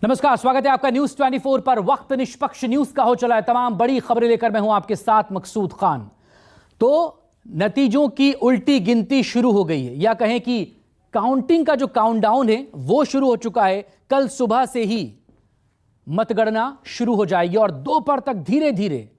नमस्कार, स्वागत है आपका न्यूज 24 पर। वक्त निष्पक्ष न्यूज का हो चला है। तमाम बड़ी खबरें लेकर मैं हूं आपके साथ मकसूद खान। तो नतीजों की उल्टी गिनती शुरू हो गई है, या कहें कि काउंटिंग का जो काउंटडाउन है वो शुरू हो चुका है। कल सुबह से ही मतगणना शुरू हो जाएगी और दोपहर तक धीरे धीरे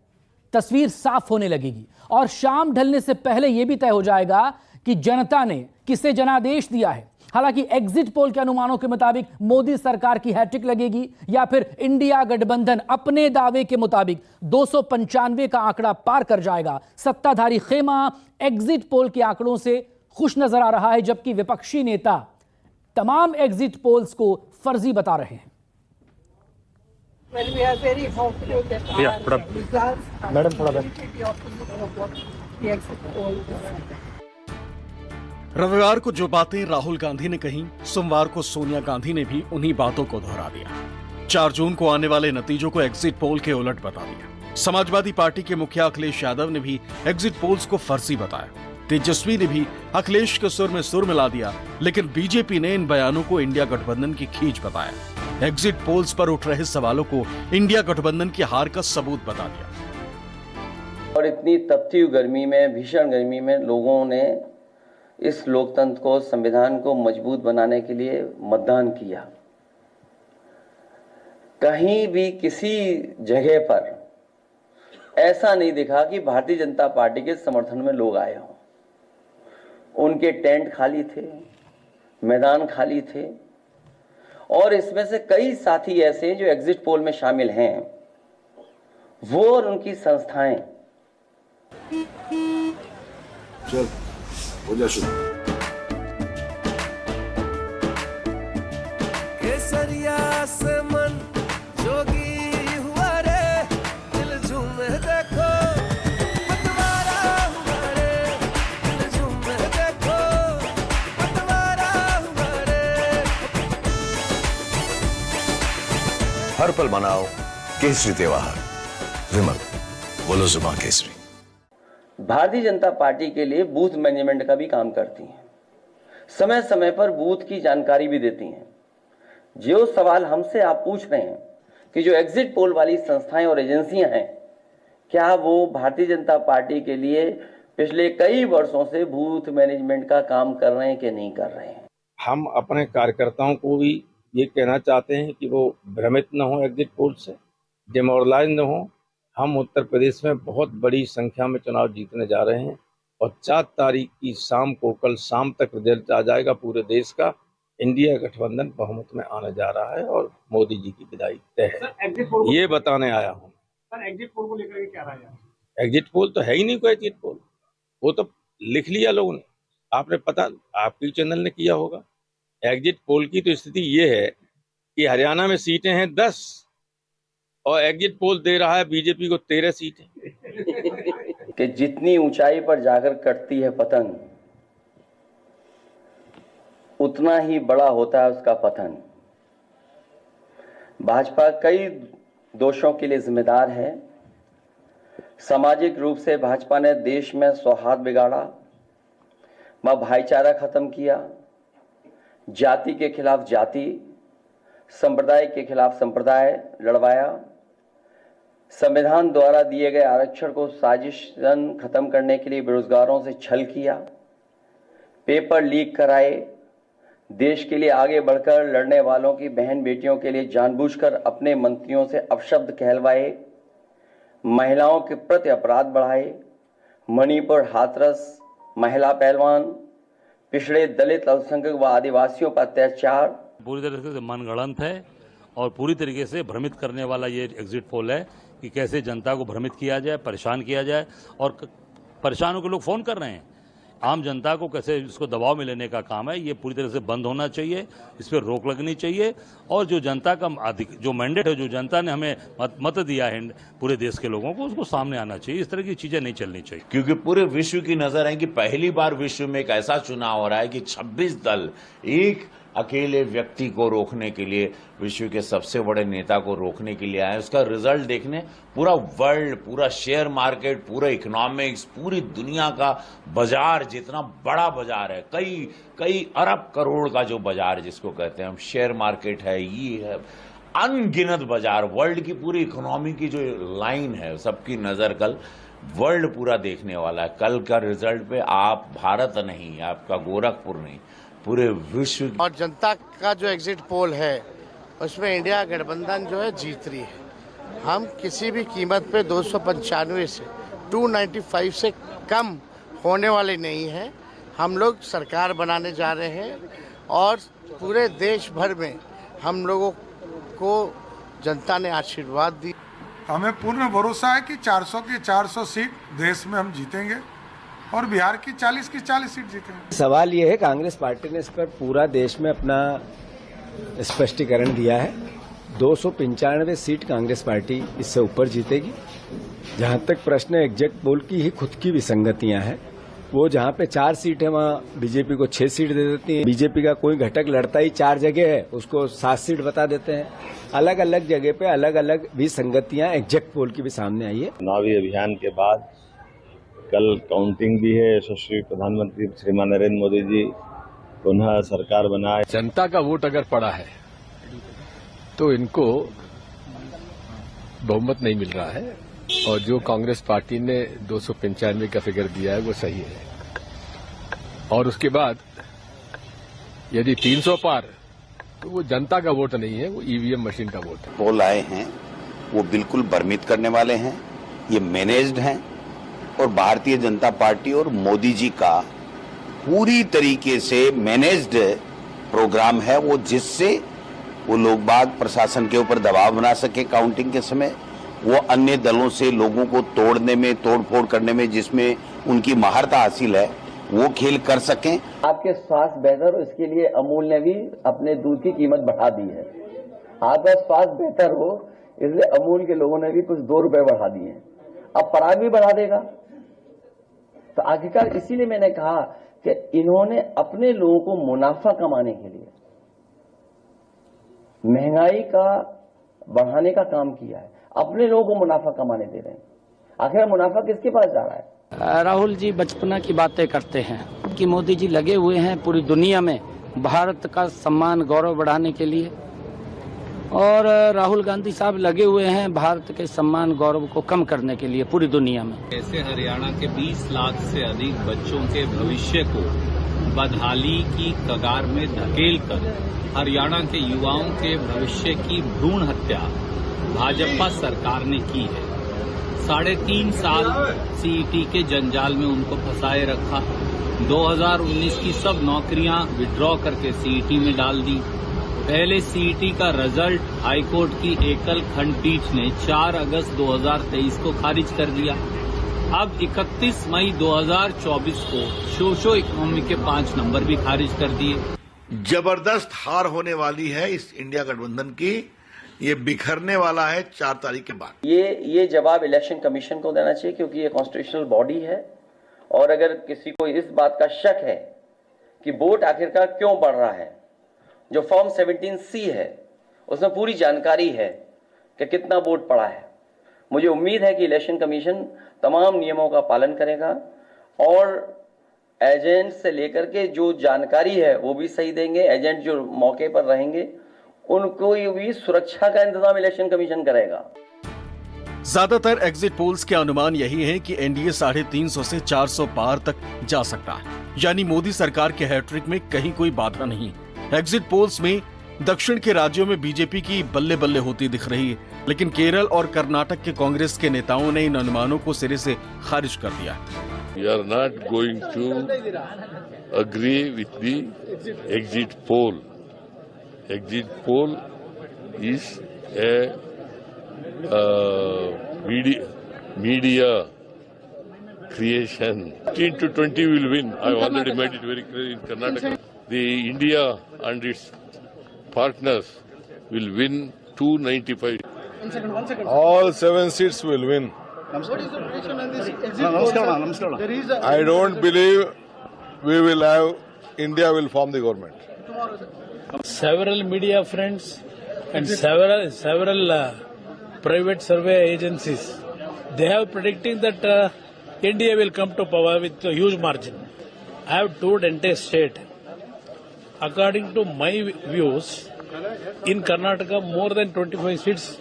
तस्वीर साफ होने लगेगी और शाम ढलने से पहले यह भी तय हो जाएगा कि जनता ने किसे जनादेश दिया है। हालांकि एग्जिट पोल के अनुमानों के मुताबिक मोदी सरकार की हैट्रिक लगेगी या फिर इंडिया गठबंधन अपने दावे के मुताबिक 295 का आंकड़ा पार कर जाएगा। सत्ताधारी खेमा एग्जिट पोल के आंकड़ों से खुश नजर आ रहा है, जबकि विपक्षी नेता तमाम एग्जिट पोल्स को फर्जी बता रहे हैं। Well, we are very hopeful that our results are the exit poll. रविवार को जो बातें राहुल गांधी ने कही, सोमवार को सोनिया गांधी ने भी उन्हीं बातों को दोहरा दिया। 4 जून को आने वाले नतीजों को एग्जिट पोल के उलट बता दिया। समाजवादी पार्टी के मुखिया अखिलेश यादव ने भी एग्जिट पोल्स को फर्जी बताया। तेजस्वी ने भी अखिलेश के सुर में सुर मिला दिया, लेकिन बीजेपी ने इन बयानों को इंडिया गठबंधन की खींच बताया। एग्जिट पोल्स पर उठ रहे सवालों को इंडिया गठबंधन की हार का सबूत बता दिया। और इतनी तपती हुई गर्मी में, भीषण गर्मी में लोगों ने इस लोकतंत्र को, संविधान को मजबूत बनाने के लिए मतदान किया। कहीं भी किसी जगह पर ऐसा नहीं दिखा कि भारतीय जनता पार्टी के समर्थन में लोग आए हों। उनके टेंट खाली थे, मैदान खाली थे, और इसमें से कई साथी ऐसे जो एग्जिट पोल में शामिल हैं, वो और उनकी संस्थाएं। चल हो जा शुरू। केसरिया से मन जोगी हुआ रे, दिल झूमे देखो पतवारा हुआ रे, दिल झूमे देखो पतवारा हुआ रे। हर पल मनाओ केसरी त्योहार। विमल बोलो जुबान केसरी। भारतीय जनता पार्टी के लिए बूथ मैनेजमेंट का भी काम करती हैं, समय समय पर बूथ की जानकारी भी देती हैं। जो सवाल हमसे आप पूछ रहे हैं कि जो एग्जिट पोल वाली संस्थाएं और एजेंसियां हैं, क्या वो भारतीय जनता पार्टी के लिए पिछले कई वर्षों से बूथ मैनेजमेंट का काम कर रहे हैं कि नहीं कर रहे हैं। हम अपने कार्यकर्ताओं को भी ये कहना चाहते हैं कि वो भ्रमित न हो, एग्जिट पोल से डिमोरलाइज न हो। हम उत्तर प्रदेश में बहुत बड़ी संख्या में चुनाव जीतने जा रहे हैं और 4 तारीख की शाम को, कल शाम तक रिजल्ट आ जाएगा पूरे देश का। इंडिया गठबंधन बहुमत में आने जा रहा है और मोदी जी की विदाई तय है, ये बताने आया हूँ। सर, एग्जिट पोल को लेकर क्या राय है? एग्जिट पोल तो है ही नहीं कोई एग्जिट पोल, वो तो लिख लिया लोगों ने। आपने पता, आपकी चैनल ने किया होगा। एग्जिट पोल की तो स्थिति ये है कि हरियाणा में सीटें हैं 10 और एग्जिट पोल दे रहा है बीजेपी को 13 सीटें। कि जितनी ऊंचाई पर जाकर कटती है पतंग, उतना ही बड़ा होता है उसका पतन। भाजपा कई दोषों के लिए जिम्मेदार है। सामाजिक रूप से भाजपा ने देश में सौहार्द बिगाड़ा, भाईचारा खत्म किया, जाति के खिलाफ जाति, संप्रदाय के खिलाफ संप्रदाय लड़वाया, संविधान द्वारा दिए गए आरक्षण को साजिशन खत्म करने के लिए बेरोजगारों से छल किया, पेपर लीक कराए, देश के लिए आगे बढ़कर लड़ने वालों की बहन बेटियों के लिए जानबूझकर अपने मंत्रियों से अपशब्द कहलवाए, महिलाओं के प्रति अपराध बढ़ाए, मणिपुर हाथरस महिला पहलवान, पिछड़े दलित, अल्पसंख्यक व आदिवासियों पर अत्याचार। पूरी तरह से मनगढ़ंत है और पूरी तरीके से भ्रमित करने वाला ये एग्जिट पोल है कि कैसे जनता को भ्रमित किया जाए, परेशान किया जाए। और परेशान होकर लोग फोन कर रहे हैं, आम जनता को कैसे इसको दबाव में लेने का काम है। ये पूरी तरह से बंद होना चाहिए, इस पर रोक लगनी चाहिए। और जो जनता का जो मैंडेट है, जो जनता ने हमें मत दिया है पूरे देश के लोगों को, उसको सामने आना चाहिए। इस तरह की चीजें नहीं चलनी चाहिए, क्योंकि पूरे विश्व की नजर है कि पहली बार विश्व में एक ऐसा चुनाव हो रहा है कि 26 दल एक अकेले व्यक्ति को रोकने के लिए, विश्व के सबसे बड़े नेता को रोकने के लिए आए। उसका रिजल्ट देखने पूरा वर्ल्ड, पूरा शेयर मार्केट, पूरा इकोनॉमिक्स, पूरी दुनिया का बाजार, जितना बड़ा बाजार है, कई अरब करोड़ का जो बाजार जिसको कहते हैं हम, शेयर मार्केट है, ये है, अनगिनत बाजार, वर्ल्ड की पूरी इकोनॉमी की जो लाइन है, सबकी नजर कल वर्ल्ड पूरा देखने वाला है। कल का रिजल्ट पे आप भारत नहीं, आपका गोरखपुर नहीं, पूरे विश्व और जनता का जो एग्जिट पोल है उसमें इंडिया गठबंधन जो है जीत रही है। हम किसी भी कीमत पे 295 से 295 से कम होने वाले नहीं हैं। हम लोग सरकार बनाने जा रहे हैं और पूरे देश भर में हम लोगों को जनता ने आशीर्वाद दी। हमें पूर्ण भरोसा है कि 400 की 400 सीट देश में हम जीतेंगे और बिहार की 40 सीट जीतेंगे। सवाल ये है, कांग्रेस पार्टी ने इस पर पूरा देश में अपना स्पष्टीकरण दिया है। 295 सीट कांग्रेस पार्टी इससे ऊपर जीतेगी। जहां तक प्रश्न एग्जिट पोल की ही खुद की विसंगतियां हैं, वो जहां पे 4 सीट है वहां बीजेपी को 6 सीट दे देती है। बीजेपी का कोई घटक लड़ता ही 4 जगह है, उसको 7 सीट बता देते हैं। अलग अलग जगह पे अलग अलग विसंगतियां एग्जिट पोल की भी सामने आई है। चुनावी अभियान के बाद कल काउंटिंग भी है। यशस्वी प्रधानमंत्री श्रीमान नरेंद्र मोदी जी पुनः सरकार बनाए। जनता का वोट अगर पड़ा है तो इनको बहुमत नहीं मिल रहा है और जो कांग्रेस पार्टी ने 295 का फिगर दिया है वो सही है। और उसके बाद यदि 300 पार तो वो जनता का वोट नहीं है, वो ईवीएम मशीन का वोट है। पोल आए हैं वो बिल्कुल भ्रमित करने वाले हैं, ये मैनेज्ड हैं और भारतीय जनता पार्टी और मोदी जी का पूरी तरीके से मैनेज्ड प्रोग्राम है, वो जिससे वो लोग बाग प्रशासन के ऊपर दबाव बना सके काउंटिंग के समय, वो अन्य दलों से लोगों को तोड़ने में, तोड़फोड़ करने में जिसमें उनकी महारता हासिल है, वो खेल कर सकें। आपके स्वास्थ्य बेहतर हो इसके लिए अमूल ने भी अपने दूध की कीमत बढ़ा दी है। आपका स्वास्थ्य बेहतर हो इसलिए अमूल के लोगों ने भी कुछ 2 रुपए बढ़ा दिए हैं। अब पराग भी बढ़ा देगा। तो आखिरकार इसीलिए मैंने कहा कि इन्होंने अपने लोगों को मुनाफा कमाने के लिए महंगाई का बढ़ाने का काम किया है, अपने लोगों को मुनाफा कमाने दे रहे हैं। आखिर मुनाफा किसके पास जा रहा है? राहुल जी बचपना की बातें करते हैं कि मोदी जी लगे हुए हैं पूरी दुनिया में भारत का सम्मान गौरव बढ़ाने के लिए, और राहुल गांधी साहब लगे हुए हैं भारत के सम्मान गौरव को कम करने के लिए पूरी दुनिया में। ऐसे हरियाणा के 20 लाख से अधिक बच्चों के भविष्य को बदहाली की कगार में धकेलकर हरियाणा के युवाओं के भविष्य की भ्रूण हत्या भाजपा सरकार ने की है। 3.5 साल सीईटी के जंजाल में उनको फंसाए रखा। 2019 की सब नौकरियां विड्रॉ करके सीईटी में डाल दी। पहले सीईटी का रिजल्ट हाईकोर्ट की एकल खंडपीठ ने 4 अगस्त 2023 को खारिज कर दिया। अब 31 मई 2024 को सोशो इकोनॉमी के 5 नंबर भी खारिज कर दिए। जबरदस्त हार होने वाली है इस इंडिया गठबंधन की। ये बिखरने वाला है 4 तारीख के बाद। ये जवाब इलेक्शन कमीशन को देना चाहिए क्योंकि ये कॉन्स्टिट्यूशनल बॉडी है। और अगर किसी को इस बात का शक है कि वोट आखिरकार क्यों बढ़ रहा है, जो फॉर्म 17C है उसमें पूरी जानकारी है कि कितना वोट पड़ा है। मुझे उम्मीद है कि इलेक्शन कमीशन तमाम नियमों का पालन करेगा और एजेंट से लेकर के जो जानकारी है वो भी सही देंगे। एजेंट जो मौके पर रहेंगे उनको भी सुरक्षा का इंतजाम इलेक्शन कमीशन करेगा। ज्यादातर एग्जिट पोल्स के अनुमान यही है कि एनडीए 350 से 400 पार तक जा सकता है, यानी मोदी सरकार के हैट्रिक में कहीं कोई बाधा नहीं। एग्जिट पोल्स में दक्षिण के राज्यों में बीजेपी की बल्ले बल्ले होती दिख रही है, लेकिन केरल और कर्नाटक के कांग्रेस के नेताओं ने इन अनुमानों को सिरे से खारिज कर दिया। We are not going to agree with the exit poll. Exit poll is a media creation. 15 to 20 will win. I already made it very clear in Karnataka. The India and its partners will win 295. One second. All 7 seats will win. What is the prediction on this exit poll? There is I don't believe we will have, India will form the government. Several media friends and several private survey agencies, they have predicting that India will come to power with a huge margin. I have toured entire state. According to my views, In Karnataka, more than 25 seats,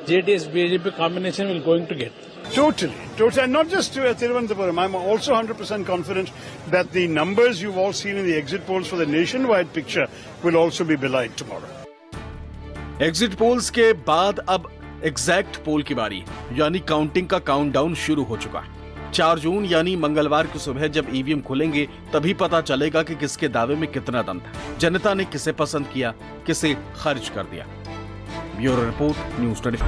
JDS-BJP combination will going to get. Totally. And not just Thiruvananthapuram. I'm also 100% confident that the numbers you've all seen in the exit polls for the nationwide picture will also be belied tomorrow. Exit polls के बाद अब exact पोल की बारी यानी counting का countdown शुरू हो चुका है। 4 जून यानी मंगलवार की सुबह जब ईवीएम खुलेंगे तभी पता चलेगा कि किसके दावे में कितना दम था, जनता ने किसे पसंद किया, किसे खारिज कर दिया। Bureau report, news 24।